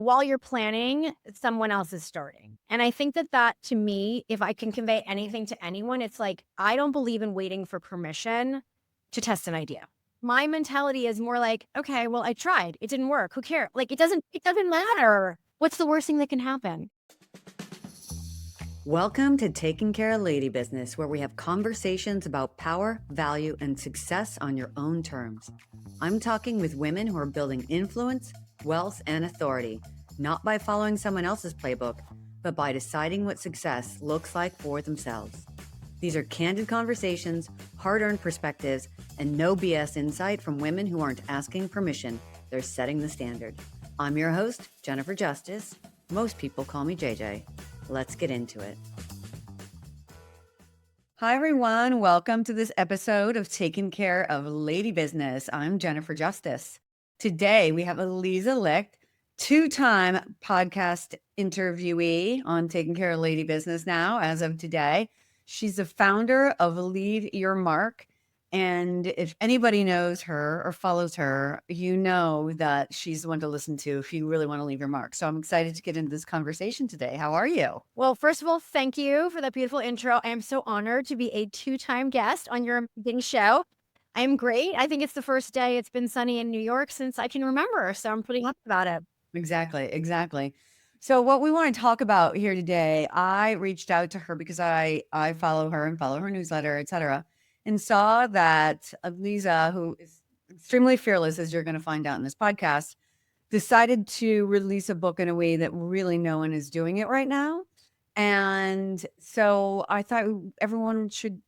while you're planning, someone else is starting. And I think that to me, if I can convey anything to anyone, it's like, I don't believe in waiting for permission to test an idea. My mentality is more like, okay, well, I tried. It didn't work. Who cares? Like, it doesn't matter. What's the worst thing that can happen? Welcome to Taking Care of Lady Business, where we have conversations about power, value, and success on your own terms. I'm talking with women who are building influence, wealth, and authority, not by following someone else's playbook, but by deciding what success looks like for themselves. These are candid conversations, hard-earned perspectives, and no BS insight from women who aren't asking permission. They're setting the standard. I'm your host, Jennifer Justice. Most people call me JJ. Let's get into it. Hi, everyone. Welcome to this episode of Taking Care of Lady Business. I'm Jennifer Justice. Today, we have Aliza Licht, two-time podcast interviewee on Taking Care of Lady Business now, as of today. She's the founder of Leave Your Mark. And if anybody knows her or follows her, you know that she's the one to listen to if you really want to leave your mark. So I'm excited to get into this conversation today. How are you? Well, first of all, thank you for that beautiful intro. I am so honored to be a two-time guest on your amazing show. I'm great. I think it's the first day it's been sunny in New York since I can remember. So I'm pretty happy about it. Exactly. So what we want to talk about here today, I reached out to her because I follow her and follow her newsletter, etc., and saw that Aliza, who is extremely fearless, as you're going to find out in this podcast, decided to release a book in a way that really no one is doing it right now. And so I thought everyone should,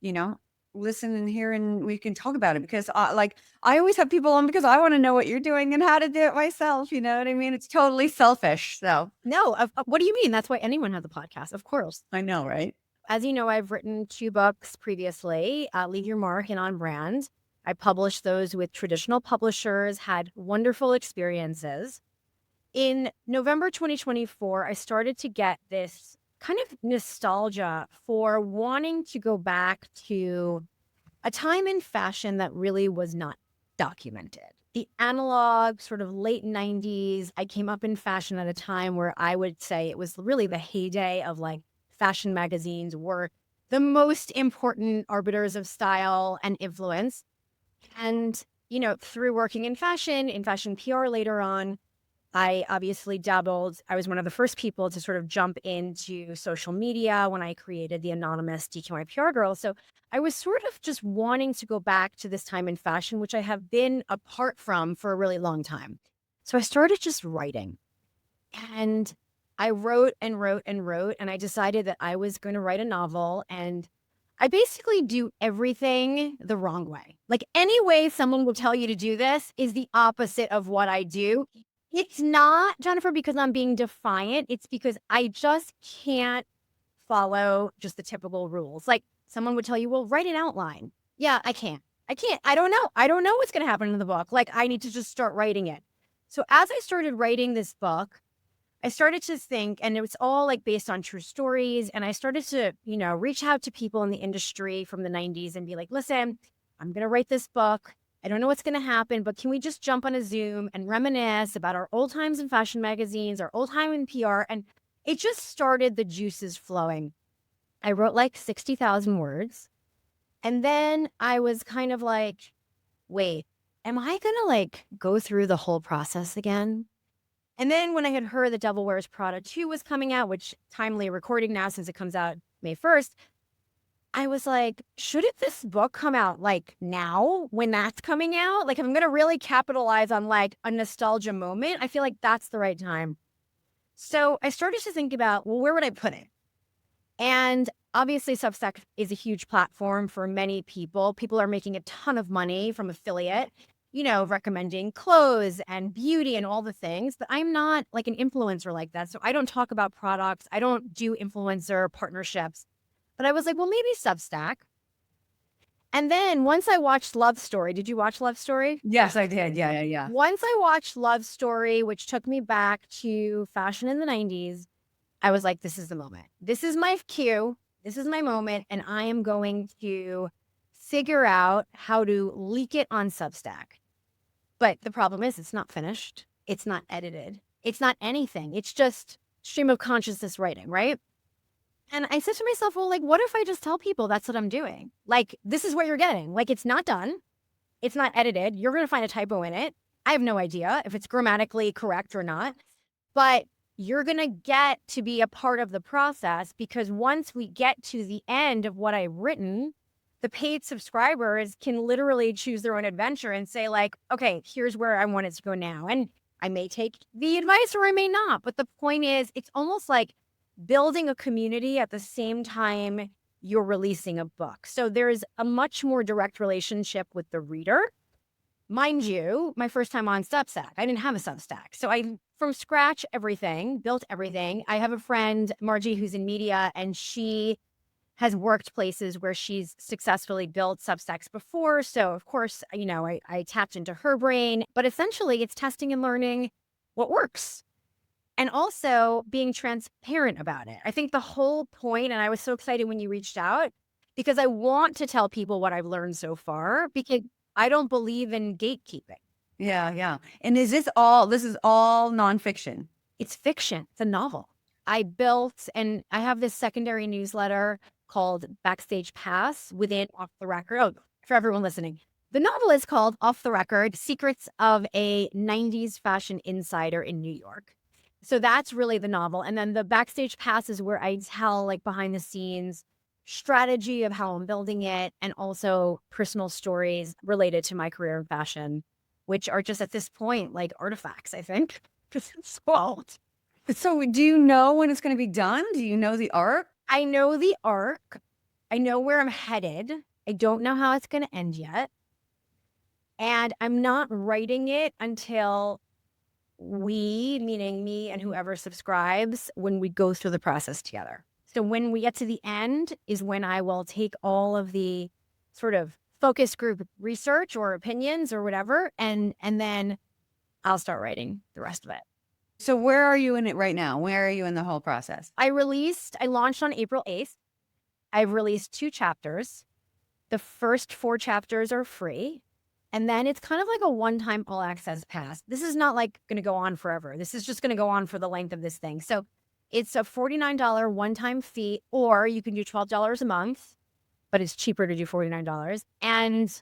listen and hear, and we can talk about it because I always have people on because I want to know what you're doing and how to do it myself. You know what I mean? It's totally selfish. So No, what do you mean? That's why anyone has a podcast, of course. I know, right? As you know, I've written 2 books previously, Leave Your Mark and On Brand. I published those with traditional publishers, had wonderful experiences. In November 2024, I started to get this kind of nostalgia for wanting to go back to a time in fashion that really was not documented. The analog, sort of late 90s, I came up in fashion at a time where I would say it was really the heyday of like fashion magazines were the most important arbiters of style and influence. And, through working in fashion PR later on, I obviously dabbled. I was one of the first people to sort of jump into social media when I created the anonymous DKNY PR Girl. So I was sort of just wanting to go back to this time in fashion, which I have been apart from for a really long time. So I started just writing, and I wrote and wrote and wrote, and I decided that I was going to write a novel. And I basically do everything the wrong way. Like any way someone will tell you to do this is the opposite of what I do. It's not, Jennifer, because I'm being defiant. It's because I just can't follow just the typical rules. Like someone would tell you, well, write an outline. Yeah, I can't. I don't know. I don't know what's going to happen in the book. Like I need to just start writing it. So as I started writing this book, I started to think, and it was all like based on true stories. And I started to, reach out to people in the industry from the 90s and be like, listen, I'm going to write this book. I don't know what's going to happen, but can we just jump on a Zoom and reminisce about our old times in fashion magazines, our old time in PR? And it just started the juices flowing. I wrote like 60,000 words. And then I was kind of like, wait, am I going to like go through the whole process again? And then when I had heard The Devil Wears Prada 2 was coming out, which timely recording now since it comes out May 1st, I was like, shouldn't this book come out like now when that's coming out? Like, if I'm going to really capitalize on like a nostalgia moment, I feel like that's the right time. So I started to think about, well, where would I put it? And obviously, Substack is a huge platform for many people. People are making a ton of money from affiliate, recommending clothes and beauty and all the things. But I'm not like an influencer like that. So I don't talk about products. I don't do influencer partnerships. But I was like, well, maybe Substack. And then once I watched Love Story, did you watch Love Story? Yes, I did. Yeah. Once I watched Love Story, which took me back to fashion in the 90s, I was like, this is the moment. This is my cue. This is my moment. And I am going to figure out how to leak it on Substack. But the problem is it's not finished. It's not edited. It's not anything. It's just stream of consciousness writing, right? And I said to myself, well, like, what if I just tell people that's what I'm doing? Like, this is what you're getting. Like, it's not done. It's not edited. You're going to find a typo in it. I have no idea if it's grammatically correct or not, but you're going to get to be a part of the process, because once we get to the end of what I've written, the paid subscribers can literally choose their own adventure and say, like, okay, here's where I want it to go now. And I may take the advice or I may not. But the point is, it's almost like building a community at the same time you're releasing a book. So there's a much more direct relationship with the reader. Mind you, my first time on Substack, I didn't have a Substack. So I, from scratch, built everything. I have a friend, Margie, who's in media, and she has worked places where she's successfully built Substacks before. So of course, I tapped into her brain, but essentially it's testing and learning what works. And also being transparent about it. I think the whole point, and I was so excited when you reached out, because I want to tell people what I've learned so far, because I don't believe in gatekeeping. Yeah, yeah. And this is all nonfiction? It's fiction. It's a novel. I built, and I have this secondary newsletter called Backstage Pass within Off the Record. Oh, for everyone listening, the novel is called Off the Record: Secrets of a 90s Fashion Insider in New York. So that's really the novel. And then the Backstage Pass is where I tell, like, behind the scenes strategy of how I'm building it, and also personal stories related to my career in fashion, which are just at this point like artifacts, I think, because it's so old. So do you know when it's going to be done? Do you know the arc? I know the arc. I know where I'm headed. I don't know how it's going to end yet. And I'm not writing it until we, meaning me and whoever subscribes, when we go through the process together. So when we get to the end is when I will take all of the sort of focus group research or opinions or whatever, and then I'll start writing the rest of it. So where are you in it right now? Where are you in the whole process? I launched on April 8th. I've released 2 chapters. The first 4 chapters are free. And then it's kind of like a one-time all access pass. This is not like going to go on forever. This is just going to go on for the length of this thing. So it's a $49 one-time fee, or you can do $12 a month, but it's cheaper to do $49. And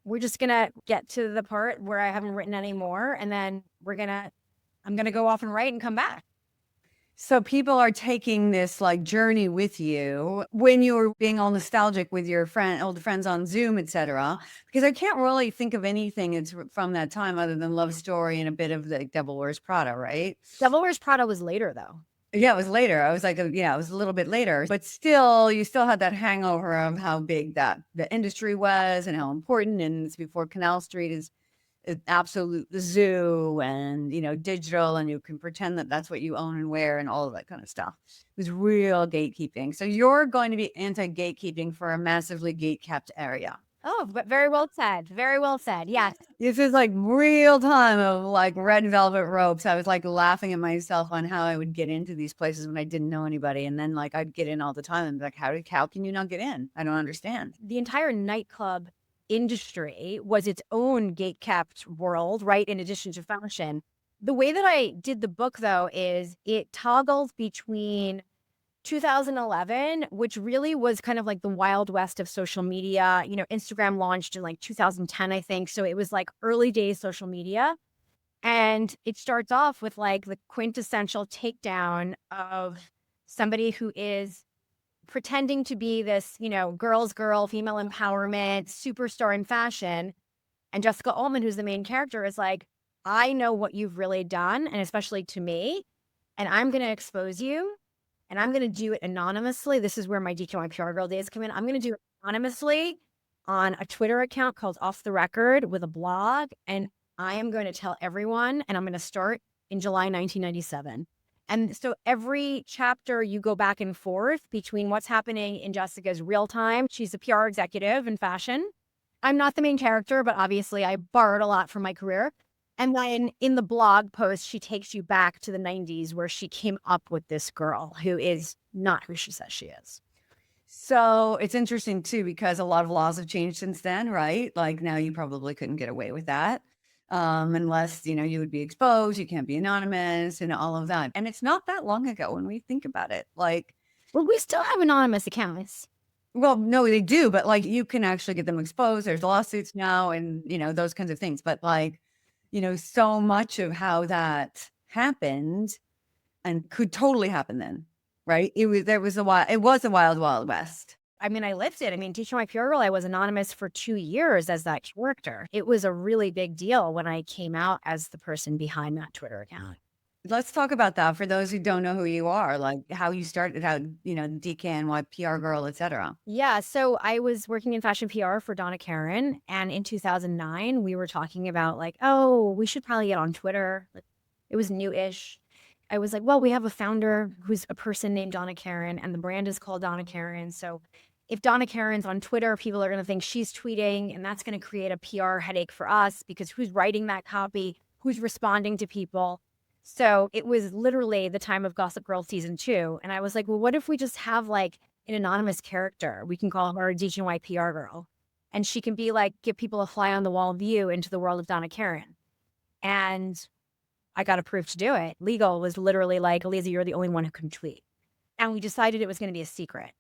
we're just going to get to the part where I haven't written any more. And then I'm going to go off and write and come back. So people are taking this like journey with you when you're being all nostalgic with your old friends on Zoom, etc. Because I can't really think of anything it's from that time other than Love Story and a bit of the Devil Wears Prada, right? Devil Wears Prada was later, though. Yeah, it was later. I was like, yeah, it was a little bit later, but still, you still had that hangover of how big that the industry was and how important. And it's before Canal Street is absolute zoo and digital, and you can pretend that that's what you own and wear and all of that kind of stuff. It was real gatekeeping. So you're going to be anti-gatekeeping for a massively gate-kept area. Oh, but very well said. Very well said. Yes. This is like real time of like red velvet ropes. I was like laughing at myself on how I would get into these places when I didn't know anybody, and then like I'd get in all the time and be like, how can you not get in? I don't understand. The entire nightclub industry was its own gate-kept world, right? In addition to fashion. The way that I did the book, though, is it toggled between 2011, which really was kind of like the wild west of social media. Instagram launched in like 2010, I think. So it was like early days social media. And it starts off with like the quintessential takedown of somebody who is pretending to be this, girl's girl, female empowerment, superstar in fashion. And Jessica Ullman, who's the main character, is like, I know what you've really done, and especially to me, and I'm going to expose you, and I'm going to do it anonymously. This is where my DKNY PR Girl days come in. I'm going to do it anonymously on a Twitter account called Off the Record with a blog, and I am going to tell everyone, and I'm going to start in July 1997. And so every chapter you go back and forth between what's happening in Jessica's real time. She's a PR executive in fashion. I'm not the main character, but obviously I borrowed a lot from my career. And then in the blog post, she takes you back to the 90s where she came up with this girl who is not who she says she is. So it's interesting too, because a lot of laws have changed since then, right? Like now you probably couldn't get away with that. unless, you would be exposed, you can't be anonymous and all of that. And it's not that long ago when we think about it. Like, Well, we still have anonymous accounts. well, no, they do, but like you can actually get them exposed. There's lawsuits now and, those kinds of things. But like, so much of how that happened and could totally happen then, right? It was a wild, wild west. I mean, I lived it. I mean, teaching my PR Girl, I was anonymous for 2 years as that character. It was a really big deal when I came out as the person behind that Twitter account. Let's talk about that for those who don't know who you are, like how you started out, DKNY PR Girl, etc. Yeah, so I was working in fashion PR for Donna Karan, and in 2009, we were talking about like, oh, we should probably get on Twitter. Like, it was new-ish. I was like, well, we have a founder who's a person named Donna Karan, and the brand is called Donna Karan. So if Donna Karan's on Twitter, people are going to think she's tweeting, and that's going to create a PR headache for us because who's writing that copy? Who's responding to people? So it was literally the time of Gossip Girl season 2. And I was like, well, what if we just have like an anonymous character? We can call her DKNY PR Girl. And she can be like, give people a fly on the wall view into the world of Donna Karan. And I got approved to do it. Legal was literally like, Aliza, you're the only one who can tweet. And we decided it was going to be a secret.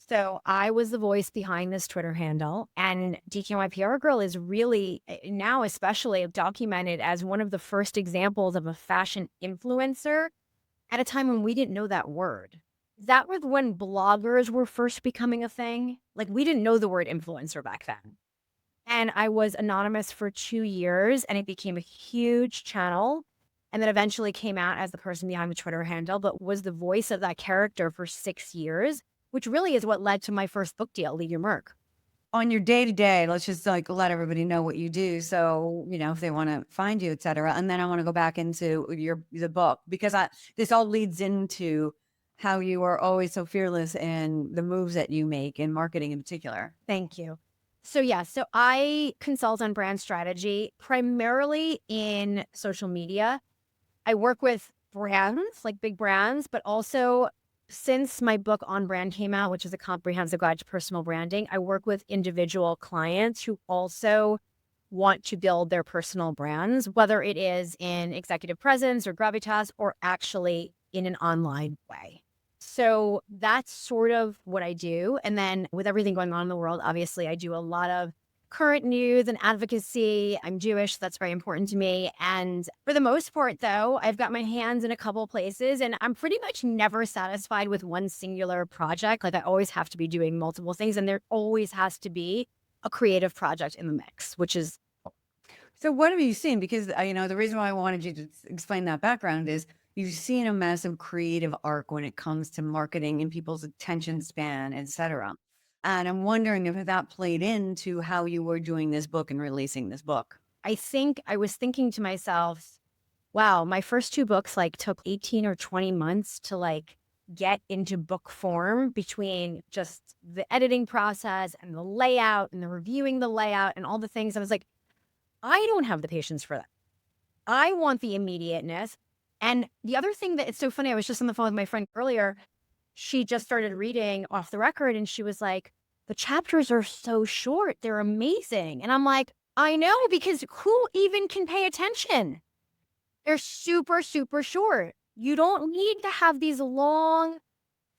So I was the voice behind this Twitter handle, and DKNY PR Girl is really now especially documented as one of the first examples of a fashion influencer at a time when we didn't know that word. That was when bloggers were first becoming a thing. Like, we didn't know the word influencer back then. And I was anonymous for 2 years, and it became a huge channel. And then eventually came out as the person behind the Twitter handle, but was the voice of that character for 6 years, which really is what led to my first book deal, Leave Your Mark. On your day to day, let's just like let everybody know what you do. So, if they want to find you, etc. And then I want to go back into the book because this all leads into how you are always so fearless in the moves that you make in marketing in particular. Thank you. So yeah, so I consult on brand strategy primarily in social media. I work with brands, like big brands, but also since my book On Brand came out, which is a comprehensive guide to personal branding, I work with individual clients who also want to build their personal brands, whether it is in executive presence or gravitas or actually in an online way. So that's sort of what I do. And then with everything going on in the world, obviously, I do a lot of current news and advocacy. I'm Jewish, so that's very important to me. And for the most part, though, I've got my hands in a couple places, and I'm pretty much never satisfied with one singular project. Like, I always have to be doing multiple things, and there always has to be a creative project in the mix, which is. So what have you seen? Because, the reason why I wanted you to explain that background is you've seen a massive creative arc when it comes to marketing and people's attention span, etc. And I'm wondering if that played into how you were doing this book and releasing this book. I think I was thinking to myself, wow, my first 2 books like took 18 or 20 months to like get into book form between just the editing process and the layout and the reviewing the layout and all the things. I was like, I don't have the patience for that. I want the immediateness. And the other thing that it's so funny, I was just on the phone with my friend earlier. She just started reading Off the Record and she was like, the chapters are so short. They're amazing. And I'm like, I know, because who even can pay attention? They're super, super short. You don't need to have these long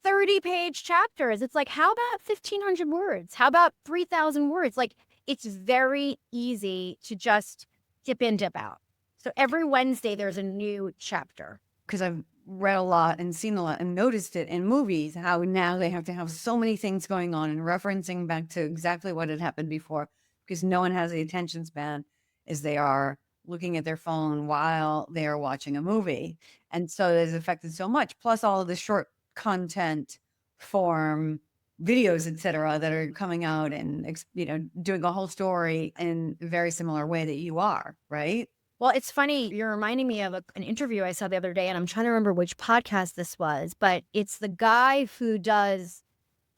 30-page chapters. It's like, how about 1,500 words? How about 3,000 words? Like, it's very easy to just dip in, dip out. So every Wednesday, there's a new chapter. Because I've read a lot and seen a lot and noticed it in movies, how now they have to have so many things going on and referencing back to exactly what had happened before because no one has the attention span as they are looking at their phone while they are watching a movie. And so it's affected so much, plus all of the short content form videos, etc., that are coming out and, doing a whole story in a very similar way that you are, right? Well, it's funny. You're reminding me of an interview I saw the other day, and I'm trying to remember which podcast this was, but it's the guy who does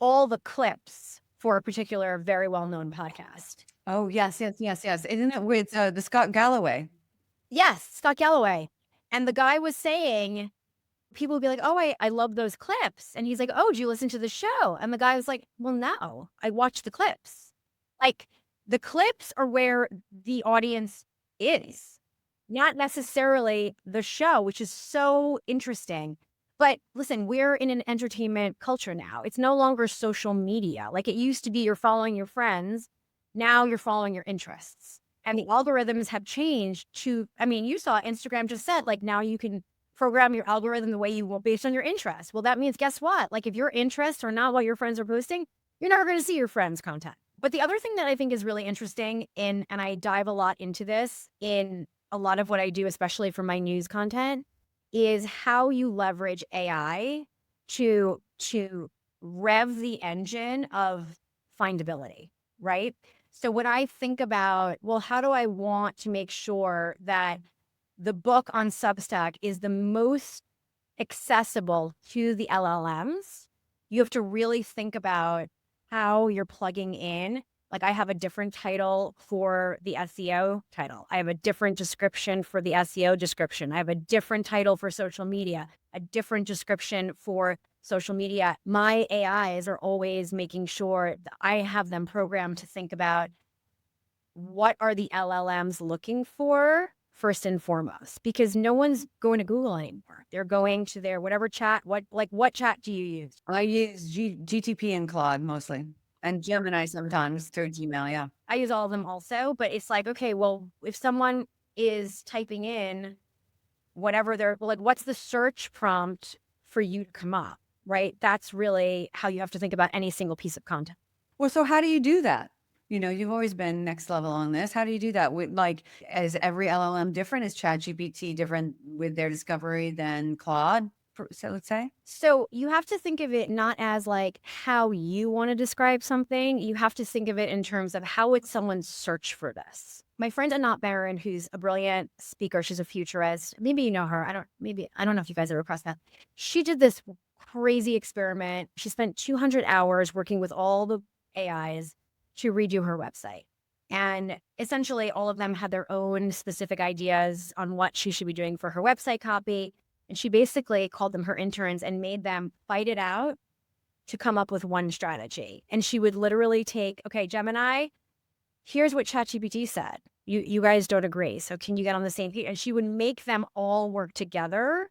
all the clips for a particular very well-known podcast. Oh, yes, yes, yes, yes. Isn't it with the Scott Galloway? Yes, Scott Galloway. And the guy was saying, people would be like, oh, I love those clips. And he's like, oh, did you listen to the show? And the guy was like, well, no, I watched the clips. Like, the clips are where the audience is, not necessarily the show, which is so interesting. But listen, we're in an entertainment culture now. It's no longer social media. Like it used to be you're following your friends. Now you're following your interests. And the algorithms have changed to, I mean, you saw Instagram just said, like, now you can program your algorithm the way you want based on your interests. Well, that means, guess what? Like, if your interests are not what your friends are posting, you're never going to see your friends' content. But the other thing that I think is really interesting and I dive a lot into this in a lot of what I do, especially for my news content, is how you leverage AI to rev the engine of findability, right? So when I think about, well, how do I want to make sure that the book on Substack is the most accessible to the LLMs, you have to really think about how you're plugging in. Like I have a different title for the SEO title. I have a different description for the SEO description. I have a different title for social media, a different description for social media. My AIs are always making sure that I have them programmed to think about what are the LLMs looking for first and foremost, because no one's going to Google anymore. They're going to their whatever chat. What chat do you use? I use GTP and Claude mostly, and Gemini sometimes through Gmail. Yeah. I use all of them also, but it's like, okay, well, if someone is typing in whatever they're like, what's the search prompt for you to come up, right? That's really how you have to think about any single piece of content. Well, so how do you do that? You know, you've always been next level on this. How do you do that? With like, is every LLM different? Is ChatGPT different with their discovery than Claude? So let's say. So you have to think of it not as like how you want to describe something. You have to think of it in terms of how would someone search for this. My friend Anat Barron, who's a brilliant speaker, she's a futurist. Maybe you know her. I don't know if you guys ever crossed that. She did this crazy experiment. She spent 200 hours working with all the AIs to redo her website. And essentially all of them had their own specific ideas on what she should be doing for her website copy. And she basically called them her interns and made them fight it out to come up with one strategy. And she would literally take, okay, Gemini, here's what ChatGPT said. You guys don't agree. So can you get on the same page? And she would make them all work together.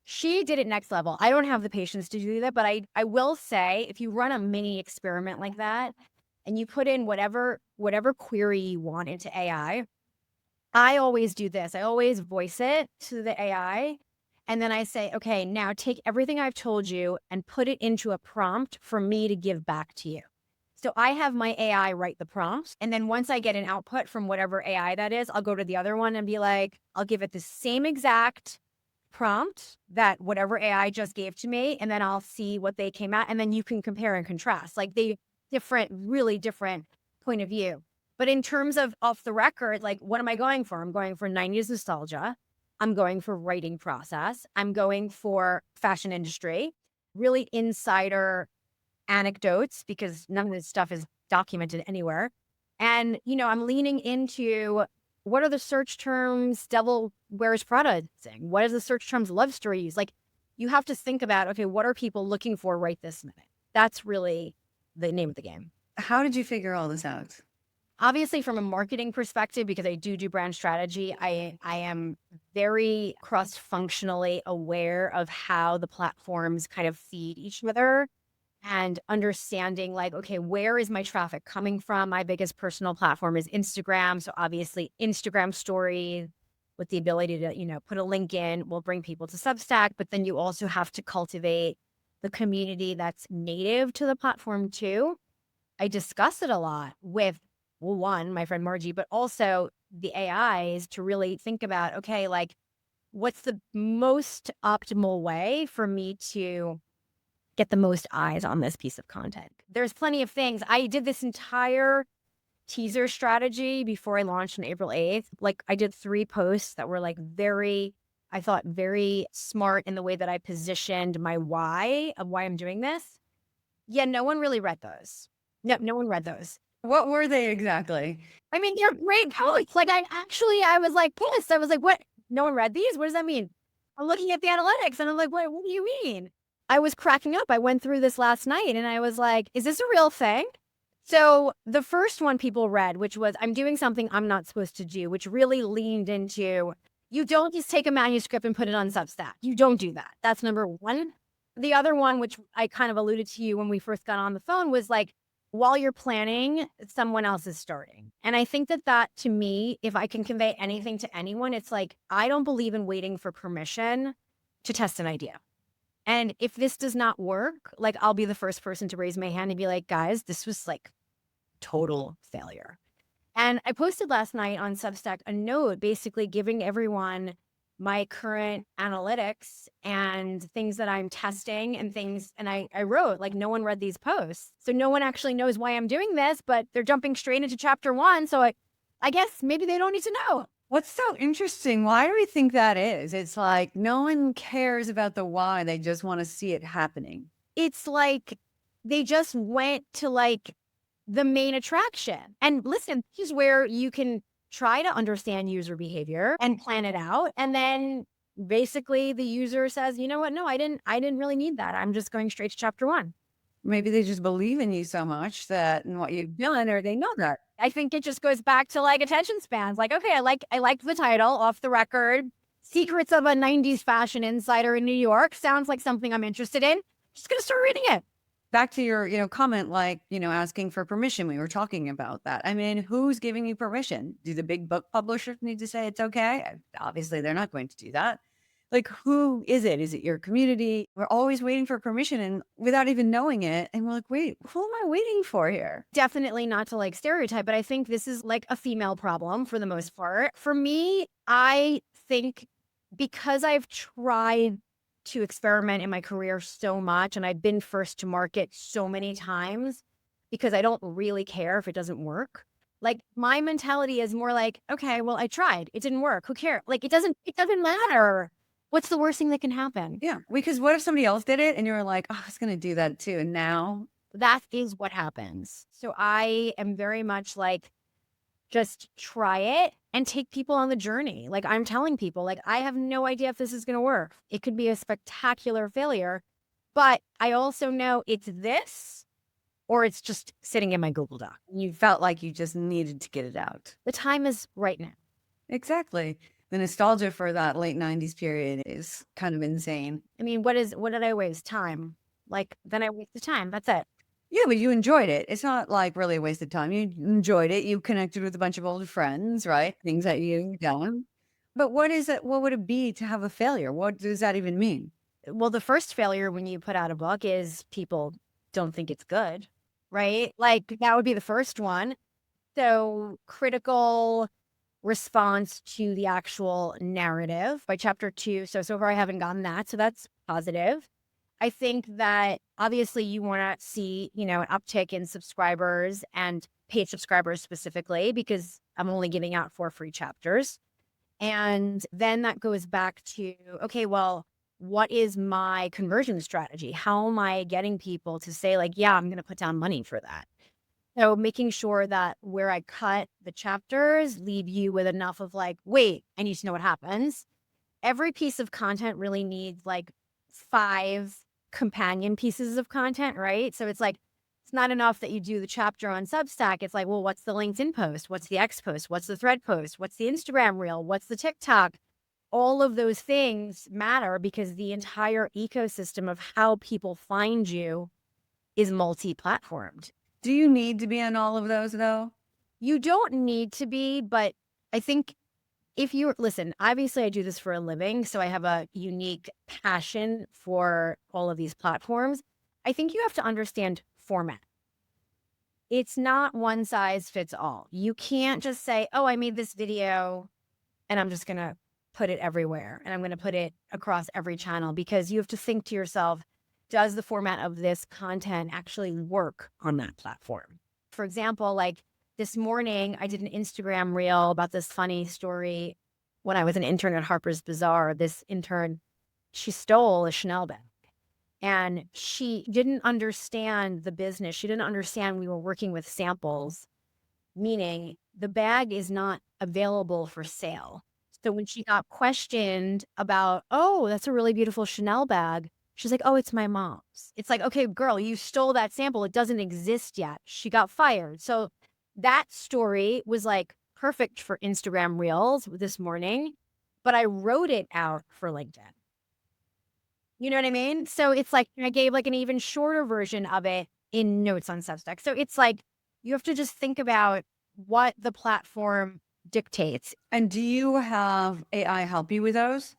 She did it next level. I don't have the patience to do that, but I will say if you run a mini experiment like that and you put in whatever query you want into AI, I always do this. I always voice it to the AI. And then I say, okay, now take everything I've told you and put it into a prompt for me to give back to you. So I have my AI write the prompts. And then once I get an output from whatever AI that is, I'll go to the other one and be like, I'll give it the same exact prompt that whatever AI just gave to me. And then I'll see what they came at. And then you can compare and contrast. Like they really different point of view. But in terms of off the record, like what am I going for? I'm going for 90s nostalgia. I'm going for writing process. I'm going for fashion industry, really insider anecdotes because none of this stuff is documented anywhere. And, I'm leaning into what are the search terms Devil Wears Prada saying? What is the search terms love stories? Like you have to think about, okay, what are people looking for right this minute? That's really the name of the game. How did you figure all this out? Obviously, from a marketing perspective, because I do brand strategy, I am very cross-functionally aware of how the platforms kind of feed each other and understanding like, okay, where is my traffic coming from? My biggest personal platform is Instagram. So obviously Instagram stories with the ability to, put a link in will bring people to Substack, but then you also have to cultivate the community that's native to the platform too. I discuss it a lot with one, my friend Margie, but also the AIs to really think about, okay, like what's the most optimal way for me to get the most eyes on this piece of content? There's plenty of things. I did this entire teaser strategy before I launched on April 8th. Like I did 3 posts that were like I thought very smart in the way that I positioned my why of why I'm doing this. Yeah, no one really read those. No one read those. What were they exactly? I mean, they're great posts. Like I was like pissed. I was like, what? No one read these? What does that mean? I'm looking at the analytics and I'm like, what do you mean? I was cracking up. I went through this last night and I was like, is this a real thing? So the first one people read, which was I'm doing something I'm not supposed to do, which really leaned into you don't just take a manuscript and put it on Substack. You don't do that. That's number one. The other one, which I kind of alluded to you when we first got on the phone, was like, while you're planning, someone else is starting. And I think that to me, if I can convey anything to anyone, it's like, I don't believe in waiting for permission to test an idea. And if this does not work, like I'll be the first person to raise my hand and be like, guys, this was like total failure. And I posted last night on Substack a note basically giving everyone my current analytics and things that I'm testing and things. And I wrote, like, no one read these posts. So no one actually knows why I'm doing this, but they're jumping straight into chapter one. So I guess maybe they don't need to know. What's so interesting? Why do we think that is? It's like no one cares about the why. They just want to see it happening. It's like they just went to like the main attraction. And listen, this is where you can try to understand user behavior and plan it out. And then basically the user says, you know what? No, I didn't really need that. I'm just going straight to chapter one. Maybe they just believe in you so much that and what you've done, or they know that. I think it just goes back to like attention spans. Like, okay, I liked the title, Off the Record. Secrets of a 90s Fashion Insider in New York. Sounds like something I'm interested in. Just gonna start reading it. Back to your, comment, like, asking for permission. We were talking about that. I mean, who's giving you permission? Do the big book publishers need to say it's okay? Obviously, they're not going to do that. Like, who is it? Is it your community? We're always waiting for permission and without even knowing it. And we're like, wait, who am I waiting for here? Definitely not to like stereotype, but I think this is like a female problem for the most part. For me, I think because I've tried to experiment in my career so much and I've been first to market so many times because I don't really care if it doesn't work. Like my mentality is more like, okay, well, I tried. It didn't work. Who cares? Like it doesn't matter. What's the worst thing that can happen? Yeah. Because what if somebody else did it and you're like, oh, I was going to do that too. And now That is what happens. So I am very much like, just try it and take people on the journey. Like I'm telling people, like, I have no idea if this is going to work. It could be a spectacular failure, but I also know it's this or it's just sitting in my Google Doc. you felt like you just needed to get it out. The time is right now. Exactly. The nostalgia for that late 90s period is kind of insane. I mean, what did I waste? Time. Like, then I wasted time. That's it. Yeah, but you enjoyed it. It's not like really a waste of time. You enjoyed it. You connected with a bunch of old friends, right? Things that you've done. But what is it? What would it be to have a failure? What does that even mean? Well, the first failure when you put out a book is people don't think it's good, right? Like, that would be the first one. So, critical response to the actual narrative by chapter two. So far I haven't gotten that. So that's positive. I think that obviously you want to see, an uptick in subscribers and paid subscribers specifically, because I'm only giving out 4 free chapters. And then that goes back to, okay, well, what is my conversion strategy? How am I getting people to say like, yeah, I'm going to put down money for that? So making sure that where I cut the chapters leave you with enough of like, wait, I need to know what happens. Every piece of content really needs like 5 companion pieces of content, right? So it's like, it's not enough that you do the chapter on Substack. It's like, well, what's the LinkedIn post? What's the X post? What's the thread post? What's the Instagram reel? What's the TikTok? All of those things matter because the entire ecosystem of how people find you is multi-platformed. Do you need to be on all of those though? You don't need to be, but I think if you listen, obviously I do this for a living, so I have a unique passion for all of these platforms. I think you have to understand format. It's not one size fits all. You can't just say, oh, I made this video and I'm just going to put it everywhere and I'm going to put it across every channel, because you have to think to yourself, does the format of this content actually work on that platform? For example, like this morning, I did an Instagram reel about this funny story. When I was an intern at Harper's Bazaar, this intern, she stole a Chanel bag and she didn't understand the business. She didn't understand we were working with samples, meaning the bag is not available for sale. So when she got questioned about, oh, that's a really beautiful Chanel bag, She's like, oh, it's my mom's. It's like, okay, girl, you stole that sample. It doesn't exist yet. She got fired. So that story was like perfect for Instagram Reels this morning, but I wrote it out for LinkedIn. You know what I mean? So it's like I gave like an even shorter version of it in notes on Substack. So it's like you have to just think about what the platform dictates. And do you have AI help you with those?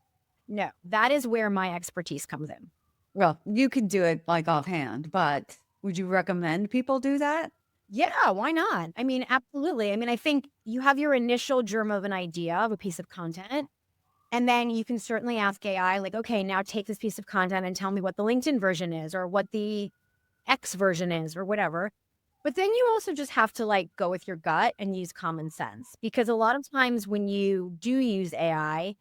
No, that is where my expertise comes in. Well, you could do it like offhand, but would you recommend people do that? Yeah, why not? I mean, absolutely. I mean, I think you have your initial germ of an idea of a piece of content. And then you can certainly ask AI, like, okay, now take this piece of content and tell me what the LinkedIn version is or what the X version is or whatever. But then you also just have to like go with your gut and use common sense because a lot of times when you do use AI,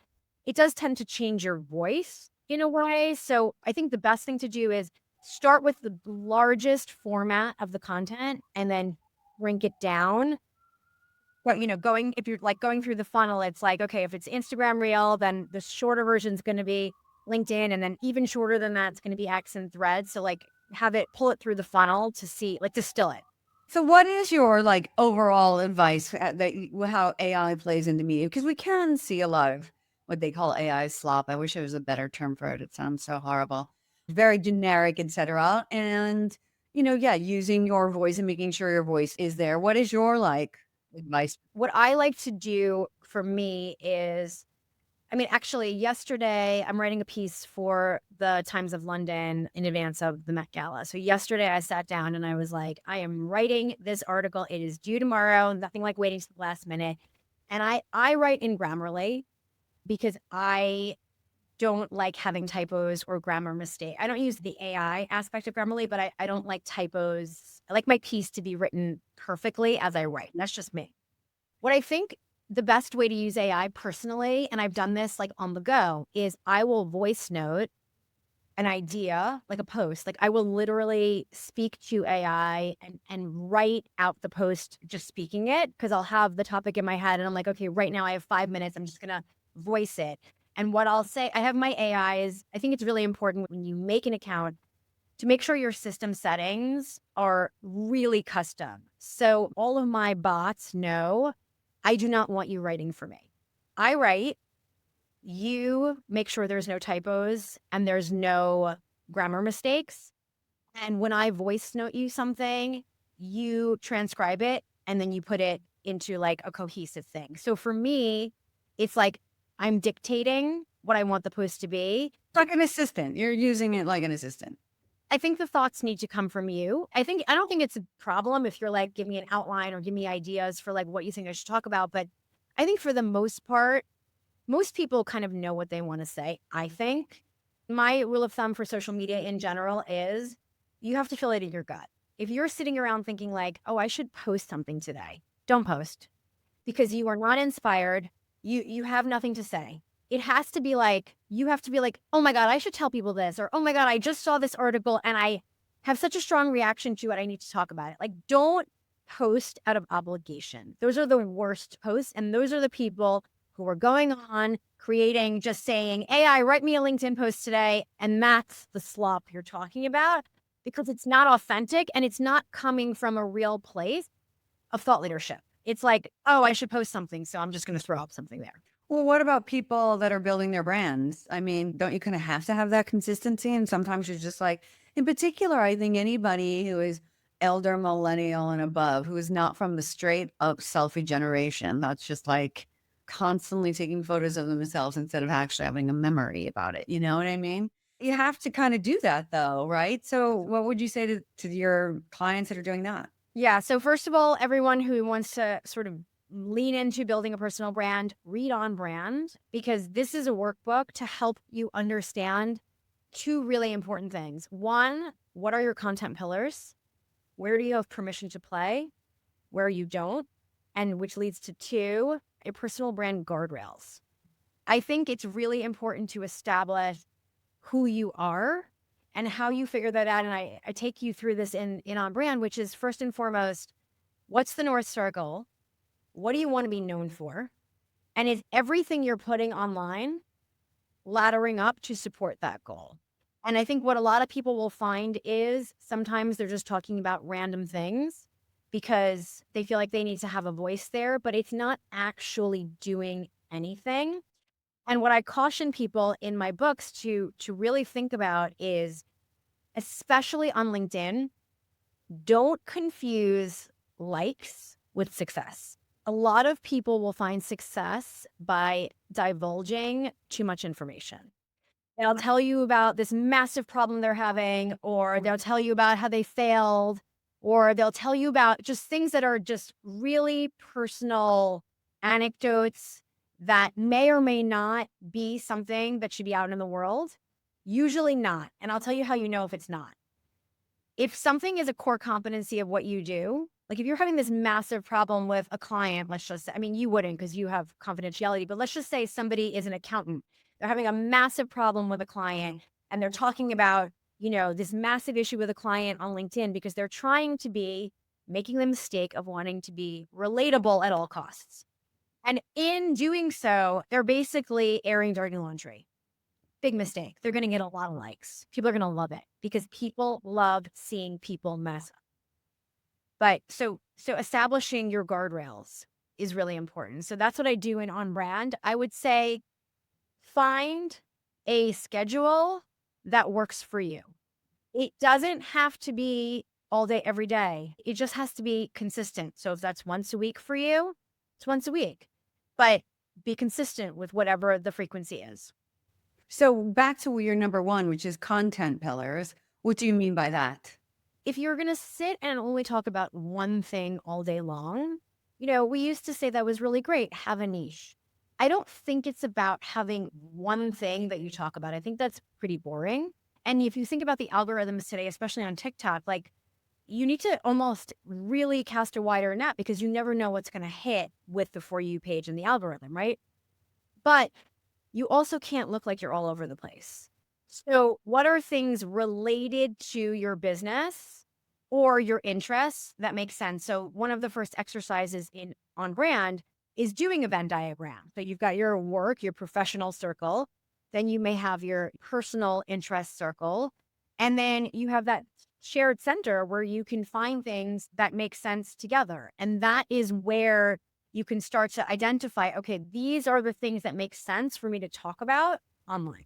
it does tend to change your voice in a way. So I think the best thing to do is start with the largest format of the content and then shrink it down. But going if you're like going through the funnel, it's like, okay, if it's Instagram Reel, then the shorter version is going to be LinkedIn, and then even shorter than that, it's going to be X and Threads. So like have it pull it through the funnel to see, like distill it. So what is your like overall advice how AI plays into media? Because we can see a lot of what they call AI slop. I wish there was a better term for it. It sounds so horrible. Very generic, etc. And yeah, using your voice and making sure your voice is there. What is your like advice? What I like to do for me is, I mean, actually, yesterday I'm writing a piece for the Times of London in advance of the Met Gala. So yesterday I sat down and I was like, I am writing this article. It is due tomorrow. Nothing like waiting to the last minute. And I write in Grammarly because I don't like having typos or grammar mistake. I don't use the AI aspect of Grammarly, but I don't like typos. I like my piece to be written perfectly as I write. And that's just me. What I think the best way to use AI personally, and I've done this like on the go, is I will voice note an idea, like a post. Like I will literally speak to AI and write out the post just speaking it because I'll have the topic in my head and I'm like, okay, right now I have 5 minutes. I'm just gonna voice it. And what I'll say, I have my AIs. I think it's really important when you make an account to make sure your system settings are really custom. So all of my bots know I do not want you writing for me. I write, you make sure there's no typos and there's no grammar mistakes. And when I voice note you something, you transcribe it and then you put it into like a cohesive thing. So for me, it's like I'm dictating what I want the post to be. Like an assistant. You're using it like an assistant. I think the thoughts need to come from you. I don't think it's a problem if you're like, give me an outline or give me ideas for like what you think I should talk about. But I think for the most part, most people kind of know what they want to say. I think my rule of thumb for social media in general is you have to feel it in your gut. If you're sitting around thinking like, oh, I should post something today, don't post because you are not inspired. You have nothing to say. It has to be like, you have to be like, oh my God, I should tell people this, or oh my God, I just saw this article and I have such a strong reaction to it. I need to talk about it. Like, don't post out of obligation. Those are the worst posts. And those are the people who are going on creating, just saying, AI, write me a LinkedIn post today. And that's the slop you're talking about because it's not authentic and it's not coming from a real place of thought leadership. It's like, oh, I should post something, so I'm just going to throw up something there. Well, what about people that are building their brands? I mean, don't you kind of have to have that consistency? And sometimes you're just like, in particular, I think anybody who is elder millennial and above, who is not from the straight up selfie generation, that's just like constantly taking photos of themselves instead of actually having a memory about it. You know what I mean? You have to kind of do that though, right? So what would you say to your clients that are doing that? Yeah. So, first of all, everyone who wants to sort of lean into building a personal brand, read On Brand, because this is a workbook to help you understand two really important things. One, what are your content pillars? Where do you have permission to play? Where you don't? And which leads to two, a personal brand guardrails. I think it's really important to establish who you are and how you figure that out. And I take you through this in On Brand, which is first and foremost, what's the North Star goal? What do you want to be known for? And is everything you're putting online laddering up to support that goal? And I think what a lot of people will find is sometimes they're just talking about random things because they feel like they need to have a voice there, but it's not actually doing anything. And what I caution people in my books to really think about is, especially on LinkedIn, don't confuse likes with success. A lot of people will find success by divulging too much information. They'll tell you about this massive problem they're having, or they'll tell you about how they failed, or they'll tell you about just things that are just really personal anecdotes that may or may not be something that should be out in the world. Usually not. And I'll tell you how you know if it's not. If something is a core competency of what you do, like if you're having this massive problem with a client, let's just say, I mean, you wouldn't because you have confidentiality, but let's just say somebody is an accountant. They're having a massive problem with a client and they're talking about, this massive issue with a client on LinkedIn because they're trying to be making the mistake of wanting to be relatable at all costs. And in doing so, they're basically airing dirty laundry. Big mistake. They're going to get a lot of likes. People are going to love it because people love seeing people mess up. But so establishing your guardrails is really important. So that's what I do in On Brand. I would say find a schedule that works for you. It doesn't have to be all day, every day. It just has to be consistent. So if that's once a week for you, it's once a week. But be consistent with whatever the frequency is. So back to your number one, which is content pillars. What do you mean by that? If you're going to sit and only talk about one thing all day long, we used to say that was really great. Have a niche. I don't think it's about having one thing that you talk about. I think that's pretty boring. And if you think about the algorithms today, especially on TikTok, like you need to almost really cast a wider net because you never know what's going to hit with the For You page and the algorithm, right? But you also can't look like you're all over the place. So, what are things related to your business or your interests that make sense? So, one of the first exercises in On Brand is doing a Venn diagram. So, you've got your work, your professional circle, then you may have your personal interest circle, and then you have that shared center where you can find things that make sense together. And that is where you can start to identify, okay, these are the things that make sense for me to talk about online.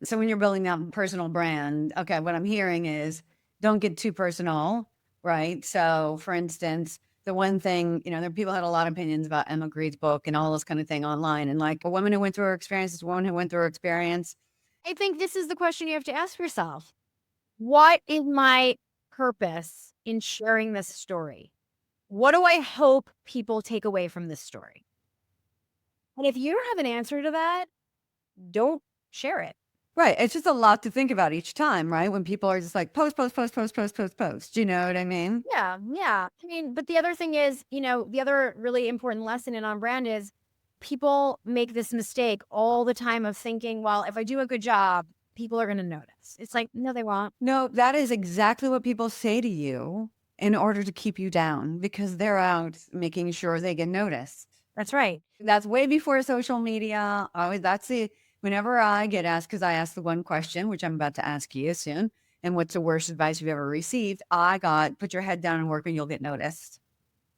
So when you're building that personal brand, okay, what I'm hearing is don't get too personal, right? So for instance, the one thing, there people had a lot of opinions about Emma Greed's book and all this kind of thing online. And like a woman who went through her experience is a woman who went through her experience. I think this is the question you have to ask yourself. What is my purpose in sharing this story? What do I hope people take away from this story? And if you don't have an answer to that, don't share it. Right. It's just a lot to think about each time, right? When people are just like post, post, post, post, post, post, post. Do you know what I mean? Yeah. Yeah. I mean, but the other thing is, the other really important lesson in On Brand is people make this mistake all the time of thinking, well, if I do a good job, people are going to notice. It's like, no, they won't. No, that is exactly what people say to you in order to keep you down because they're out making sure they get noticed. That's right. That's way before social media. Whenever I get asked, because I asked the one question, which I'm about to ask you soon, and what's the worst advice you've ever received? I got, put your head down and work and you'll get noticed.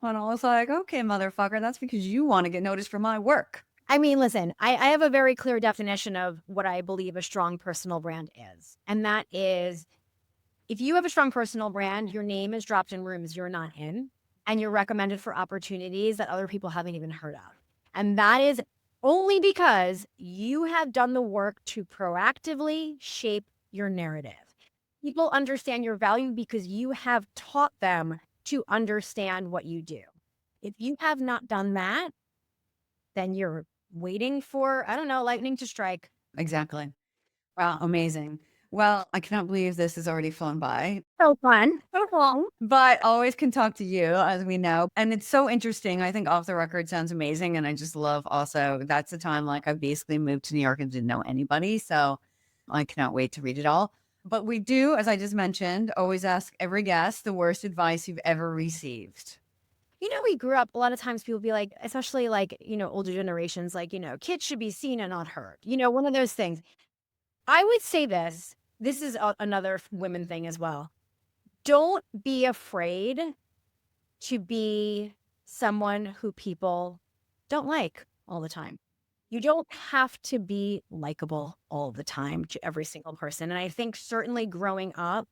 And I was like, okay, motherfucker, that's because you want to get noticed for my work. I mean, listen, I have a very clear definition of what I believe a strong personal brand is. And that is, if you have a strong personal brand, your name is dropped in rooms you're not in, and you're recommended for opportunities that other people haven't even heard of. And that is only because you have done the work to proactively shape your narrative. People understand your value because you have taught them to understand what you do. If you have not done that, then you're waiting for, I don't know, lightning to strike. Exactly. Wow, amazing. Well, I cannot believe this has already flown by. So fun. So long. But always can talk to you, as we know. And it's so interesting. I think Off the Record sounds amazing. And I just love also, that's the time like I basically moved to New York and didn't know anybody. So I cannot wait to read it all. But we do, as I just mentioned, always ask every guest the worst advice you've ever received. We grew up, a lot of times people be like, especially like, older generations, like, kids should be seen and not heard. One of those things. I would say this, this is another women thing as well. Don't be afraid to be someone who people don't like all the time. You don't have to be likable all the time to every single person. And I think certainly growing up,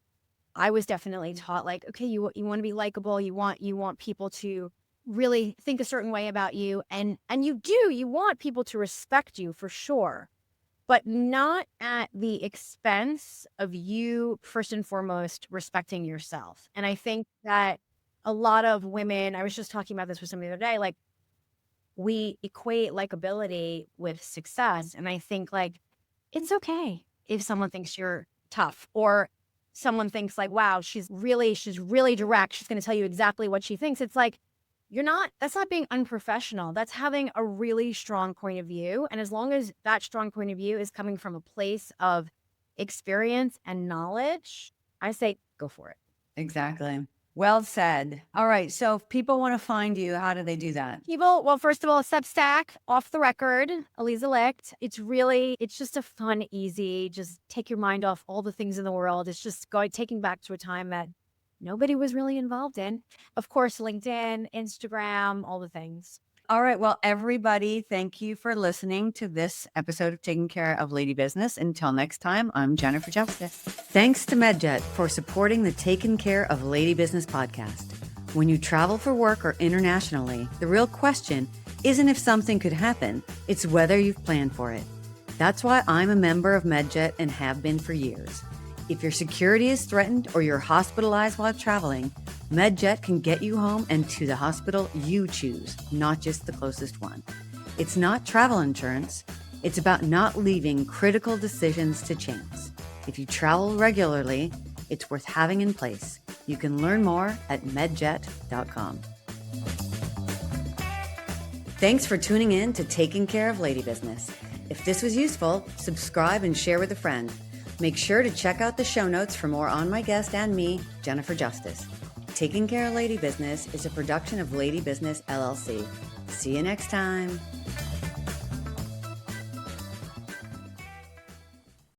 I was definitely taught like, okay, you want to be likable. You want people to really think a certain way about you. And you want people to respect you for sure, but not at the expense of you, first and foremost, respecting yourself. And I think that a lot of women, I was just talking about this with somebody the other day, like we equate likability with success. And I think like, it's okay if someone thinks you're tough, or someone thinks like, wow, she's really direct. She's going to tell you exactly what she thinks. It's like, that's not being unprofessional. That's having a really strong point of view. And as long as that strong point of view is coming from a place of experience and knowledge, I say go for it. Exactly. Well said. All right. So if people want to find you, how do they do that? Well, first of all, Substack, Off the Record, Aliza Licht. It's just a fun, easy, just take your mind off all the things in the world. It's just taking back to a time that nobody was really involved in. Of course, LinkedIn, Instagram, all the things. All right. Well, everybody, thank you for listening to this episode of Taking Care of Lady Business. Until next time, I'm Jennifer Justice. Thanks to MedJet for supporting the Taking Care of Lady Business podcast. When you travel for work or internationally, the real question isn't if something could happen, it's whether you've planned for it. That's why I'm a member of MedJet and have been for years. If your security is threatened or you're hospitalized while traveling, MedJet can get you home and to the hospital you choose, not just the closest one. It's not travel insurance. It's about not leaving critical decisions to chance. If you travel regularly, it's worth having in place. You can learn more at medjet.com. Thanks for tuning in to Taking Care of Lady Business. If this was useful, subscribe and share with a friend. Make sure to check out the show notes for more on my guest and me, Jennifer Justice. Taking Care of Lady Business is a production of Lady Business LLC. See you next time.